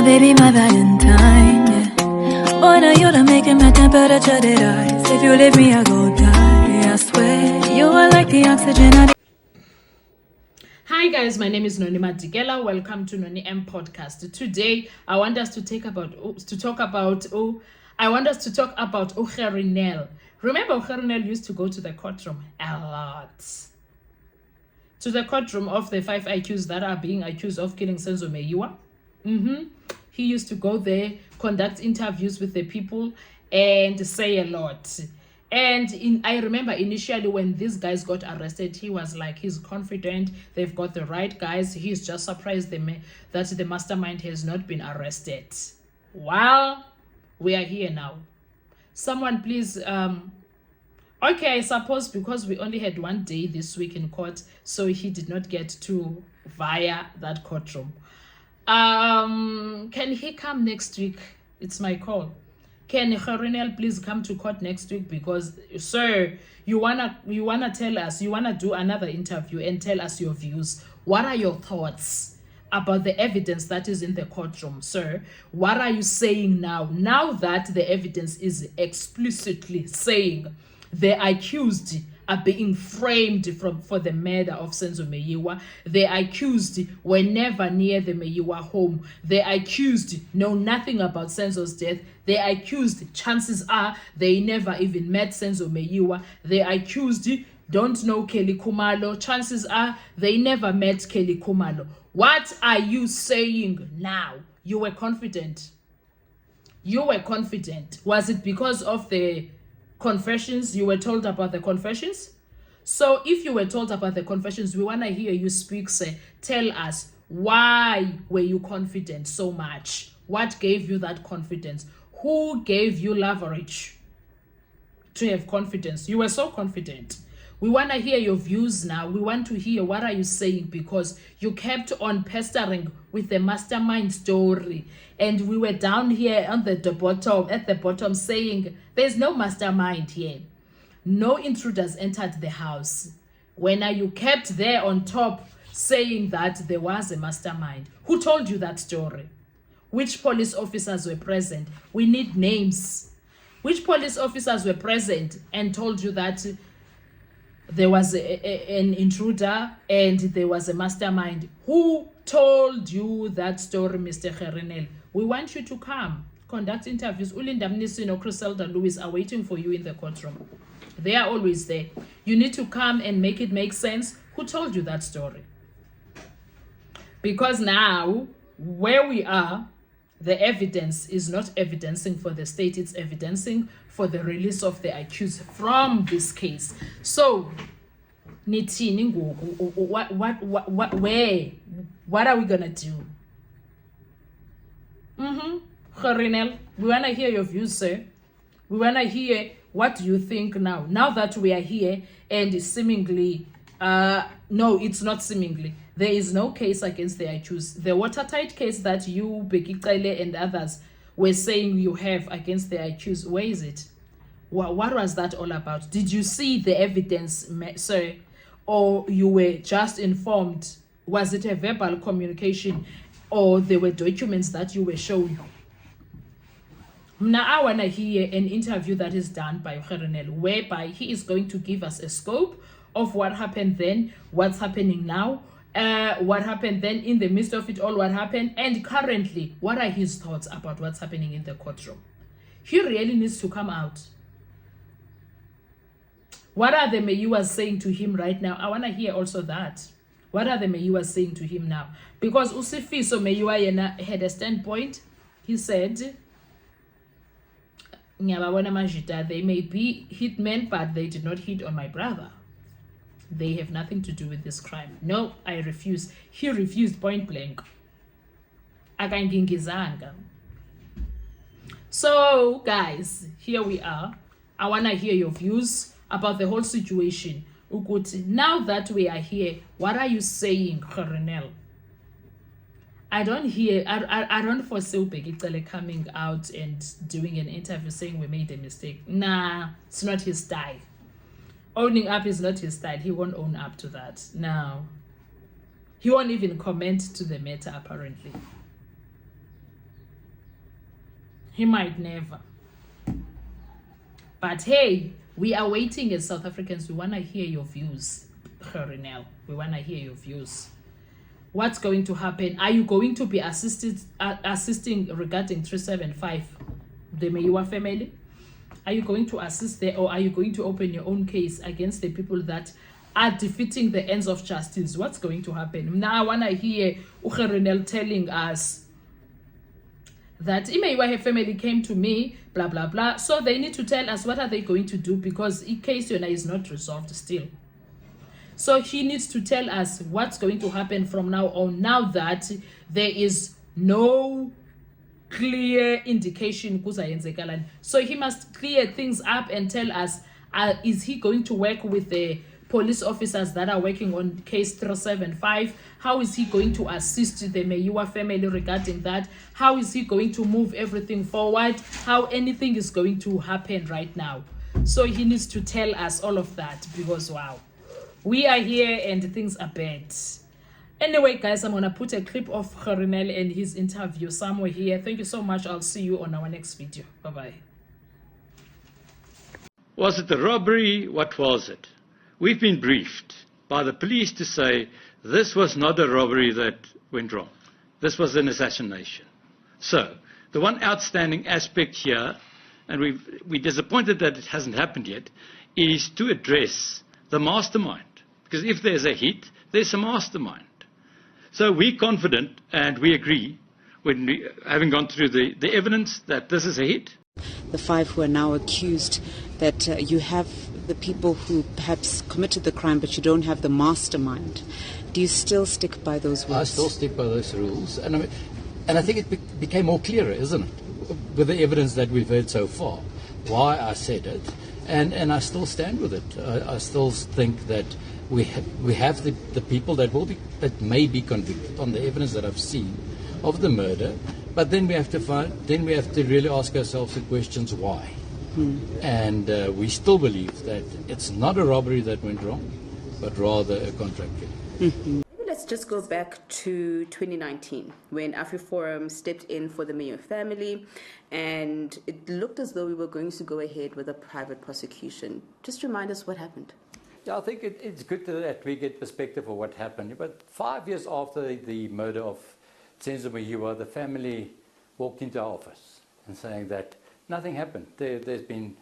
baby, my Valentine, yeah. Boy, now you're making my temperature rise. If you leave me, I go die, I swear. You are like the oxygen Hi guys, my name is Noni Madikela. Welcome to Noni M Podcast. Today, I want us to talk about Gerrie. Remember, Gerrie used to go to the courtroom a lot. To the courtroom of the 5 accused that are being accused of killing Senzo Meyiwa. He used to go there, conduct interviews with the people, and say a lot. And I remember initially when these guys got arrested, he was like, he's confident, they've got the right guys. He's just surprised that the mastermind has not been arrested. Well, we are here now. Someone please, okay, I suppose because we only had 1 day this week in court, so he did not get to via that courtroom. Can he come next week? It's my call. Can Gerrie please come to court next week? Because, sir, you wanna tell us, you wanna do another interview and tell us your views. What are your thoughts about the evidence that is in the courtroom, sir? What are you saying now? Now that the evidence is explicitly saying the accused are being framed for the murder of Senzo Meyiwa. The accused were never near the Meyiwa home. The accused know nothing about Senzo's death. The accused, chances are, they never even met Senzo Meyiwa. The accused don't know Kelly Kumalo. Chances are, they never met Kelly Kumalo. What are you saying now? You were confident. You were confident. Was it because of the confessions? You were told about the confessions? So if you were told about the confessions, we want to hear you speak, sir. Tell us, why were you confident so much? What gave you that confidence? Who gave you leverage to have confidence? You were so confident. We want to hear your views now. We want to hear what are you saying, because you kept on pestering with the mastermind story. And we were down here at the bottom saying there's no mastermind here. No intruders entered the house. When you kept there on top saying that there was a mastermind. Who told you that story? Which police officers were present? We need names. Which police officers were present and told you that there was an intruder and there was a mastermind? Who told you that story, Mr. Gerrie? We want you to come, conduct interviews. Ulinda Mnisino, Criselda Lewis are waiting for you in the courtroom. They are always there. You need to come and make it make sense. Who told you that story? Because now, where we are, the evidence is not evidencing for the state, it's evidencing for the release of the accused from this case. So, Nitini, what are we gonna do? Gerrie, we wanna hear your views, sir. We wanna hear what do you think now. Now that we are here and seemingly, no, it's not seemingly. There is no case against the accused. The watertight case that you, Bekikele, and others were saying you have against the accused, where is it? What was that all about? Did you see the evidence, sir? Or you were just informed? Was it a verbal communication? Or there were documents that you were shown? Now I want to hear an interview that is done by Gerrie, whereby he is going to give us a scope of what happened then, what's happening now, what happened then in the midst of it all, what happened, and currently, what are his thoughts about what's happening in the courtroom? He really needs to come out. What are the Meyiwas saying to him right now? I want to hear also that. What are the Meyiwas saying to him now? Because Usifiso Meyiwa had a standpoint. He said, they may be hitmen, but they did not hit on my brother. They have nothing to do with this crime. No, I refuse. He refused point blank. So, guys, here we are. I want to hear your views about the whole situation. Now that we are here, what are you saying, Gerrie? I don't foresee Ubekicele coming out and doing an interview saying we made a mistake. Nah, it's not his style. Owning up is not his style. He won't own up to that. No. He won't even comment to the matter, apparently. He might never. But hey, we are waiting as South Africans. We want to hear your views, Gerrie. We want to hear your views. What's going to happen? Are you going to be assisting regarding 375, the Meyiwa family? Are you going to assist there, or are you going to open your own case against the people that are defeating the ends of justice? What's going to happen? Now I want to hear Gerrie telling us that Meyiwa family came to me, blah, blah, blah. So they need to tell us what are they going to do, because the case is not resolved still. So he needs to tell us what's going to happen from now on, now that there is no clear indication. So he must clear things up and tell us, is he going to work with the police officers that are working on case 375? How is he going to assist the Meyiwa family regarding that? How is he going to move everything forward? How anything is going to happen right now? So he needs to tell us all of that, because wow, we are here and things are bad. Anyway, guys, I'm going to put a clip of Gerrie and his interview somewhere here. Thank you so much. I'll see you on our next video. Bye-bye. Was it a robbery? What was it? We've been briefed by the police to say this was not a robbery that went wrong. This was an assassination. So, the one outstanding aspect here, and we're disappointed that it hasn't happened yet, is to address the mastermind. Because if there's a hit, there's a mastermind. So we're confident and we agree, having gone through the evidence, that this is a hit. The 5 who are now accused, that you have the people who perhaps committed the crime, but you don't have the mastermind. Do you still stick by those words? I still stick by those rules. And I think it became more clearer, isn't it, with the evidence that we've heard so far, why I said it. And I still stand with it. I still think that we have the people that may be convicted on the evidence that I've seen of the murder, but then we have to really ask ourselves the questions why. And we still believe that it's not a robbery that went wrong, but rather a contract killing. Let's just go back to 2019 when AfriForum stepped in for the Meyiwa family, and it looked as though we were going to go ahead with a private prosecution. Just remind us what happened. Yeah, I think it's good that we get perspective of what happened. But 5 years after the murder of Senzo Meyiwa, the family walked into our office and saying that nothing happened. There's been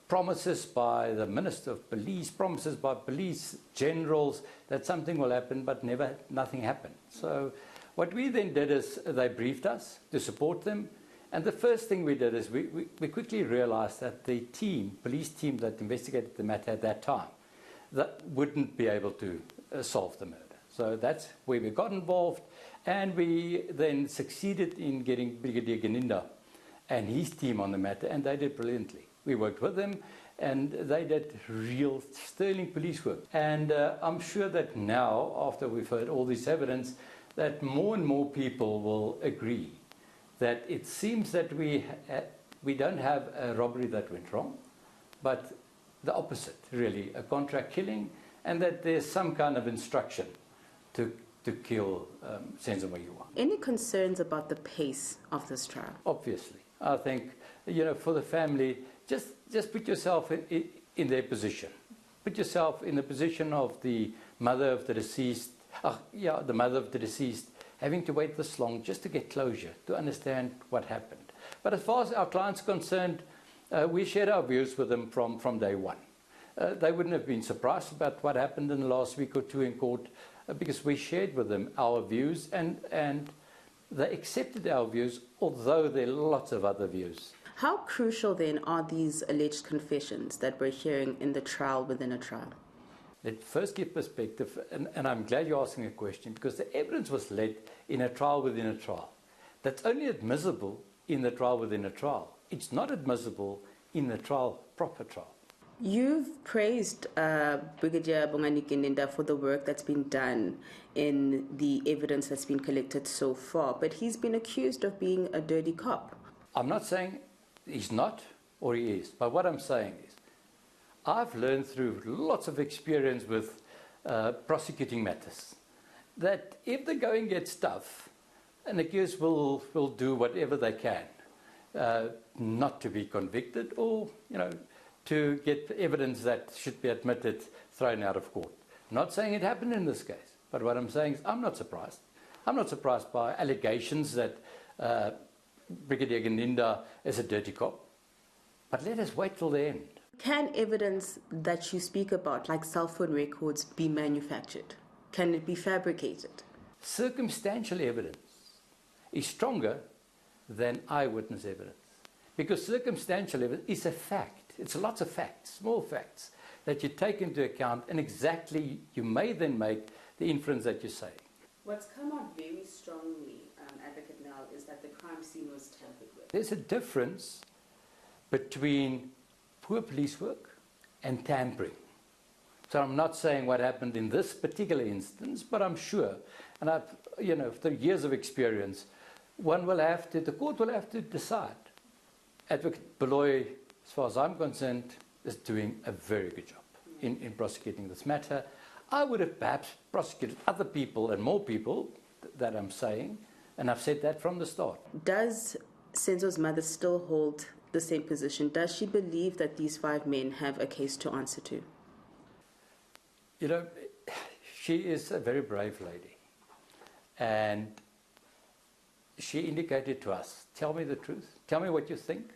promises by the Minister of Police, promises by police generals that something will happen, but nothing happened. So what we then did is they briefed us to support them. And the first thing we did is we quickly realized that the police team that investigated the matter at that time, that wouldn't be able to solve the murder. So that's where we got involved, and we then succeeded in getting Brigadier Geninda and his team on the matter, and they did brilliantly. We worked with them, and they did real sterling police work. And I'm sure that now, after we've heard all this evidence, that more and more people will agree that it seems that we don't have a robbery that went wrong, but the opposite, really, a contract killing, and that there's some kind of instruction to kill Senzo Meyiwa. Any concerns about the pace of this trial? Obviously. I think, for the family, just put yourself in their position. Put yourself in the position of the mother of the deceased, the mother of the deceased, having to wait this long just to get closure, to understand what happened. But as far as our clients are concerned, we shared our views with them from day one. They wouldn't have been surprised about what happened in the last week or two in court, because we shared with them our views, and they accepted our views, although there are lots of other views. How crucial then are these alleged confessions that we're hearing in the trial within a trial? Let's first give perspective, and I'm glad you're asking a question, because the evidence was led in a trial within a trial. That's only admissible in the trial within a trial. It's not admissible in the proper trial. You've praised Brigadier Bongani Geninda for the work that's been done in the evidence that's been collected so far, but he's been accused of being a dirty cop. I'm not saying he's not or he is, but what I'm saying is I've learned through lots of experience with prosecuting matters that if the going gets tough, an accused will do whatever they can not to be convicted, or, to get evidence that should be admitted thrown out of court. I'm not saying it happened in this case, but what I'm saying is I'm not surprised. I'm not surprised by allegations that Brigadier Ganinda is a dirty cop. But let us wait till the end. Can evidence that you speak about, like cell phone records, be manufactured? Can it be fabricated? Circumstantial evidence is stronger than eyewitness evidence, because circumstantial evidence is a fact. It's lots of facts, small facts, that you take into account, and exactly you may then make the inference that you say. What's come out very strongly, Advocate Nell, is that the crime scene was tampered with. There's a difference between poor police work and tampering. So I'm not saying what happened in this particular instance, but I'm sure, and I've, through years of experience, the court will have to decide. Advocate Beloy, as far as I'm concerned, is doing a very good job in prosecuting this matter. I would have perhaps prosecuted other people and more people that I'm saying, and I've said that from the start. Does Senzo's mother still hold the same position? Does she believe that these 5 men have a case to answer to? She is a very brave lady, and she indicated to us, tell me the truth, tell me what you think,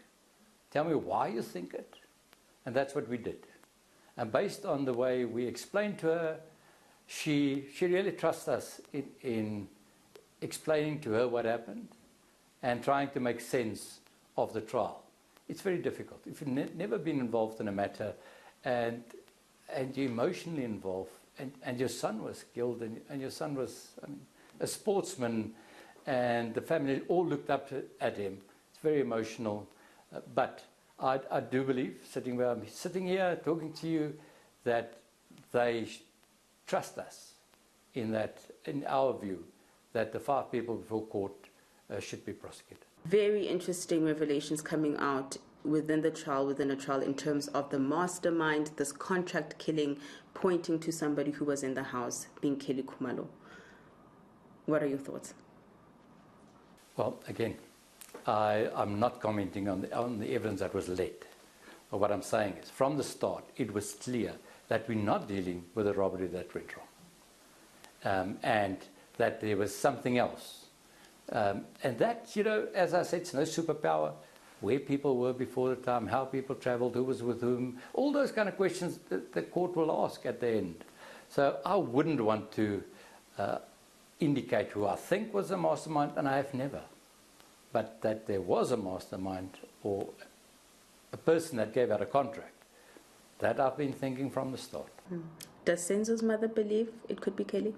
tell me why you think it, and that's what we did. And based on the way we explained to her, she really trusts us in explaining to her what happened and trying to make sense of the trial. It's very difficult. If you've never been involved in a matter and you're emotionally involved, and your son was killed, and your son was a sportsman, and the family all looked up at him. It's very emotional. But I do believe, sitting where I'm sitting here talking to you, that they trust us in our view, that the 5 people before court should be prosecuted. Very interesting revelations coming out within a trial, in terms of the mastermind, this contract killing, pointing to somebody who was in the house, being Kelly Khumalo. What are your thoughts? Well, again, I'm not commenting on the evidence that was led. But what I'm saying is, from the start, it was clear that we're not dealing with a robbery that went wrong, and that there was something else. And that, as I said, it's no superpower. Where people were before the time, how people travelled, who was with whom, all those kind of questions that the court will ask at the end. So I wouldn't want to indicate who I think was the mastermind, and I have never. But that there was a mastermind or a person that gave out a contract, that I've been thinking from the start. Does Senzo's mother believe it could be Kelly?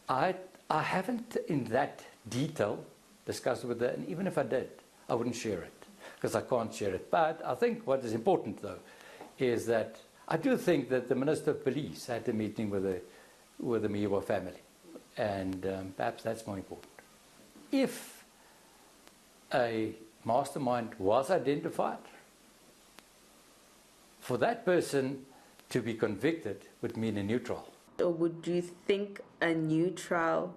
I haven't in that detail discussed with her, and even if I did, I wouldn't share it, because I can't share it. But I think what is important, though, is that I do think that the Minister of Police had a meeting with the Meyiwa family, and perhaps that's more important. If a mastermind was identified, for that person to be convicted would mean a new trial. Or would you think a new trial,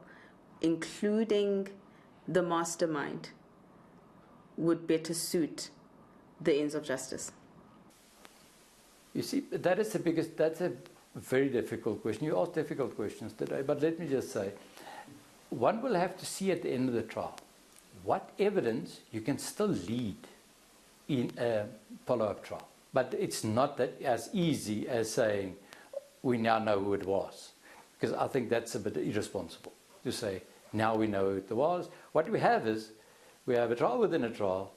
including the mastermind, would better suit the ends of justice? You see, that's a very difficult question. You asked difficult questions today, but let me just say, one will have to see at the end of the trial what evidence you can still lead in a follow-up trial. But it's not that as easy as saying, we now know who it was. Because I think that's a bit irresponsible to say, now we know who it was. What we have is, we have a trial within a trial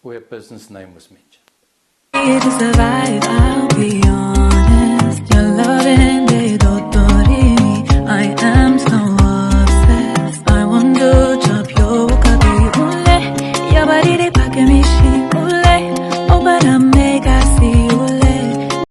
where a person's name was mentioned. Here to survive, I'll be on.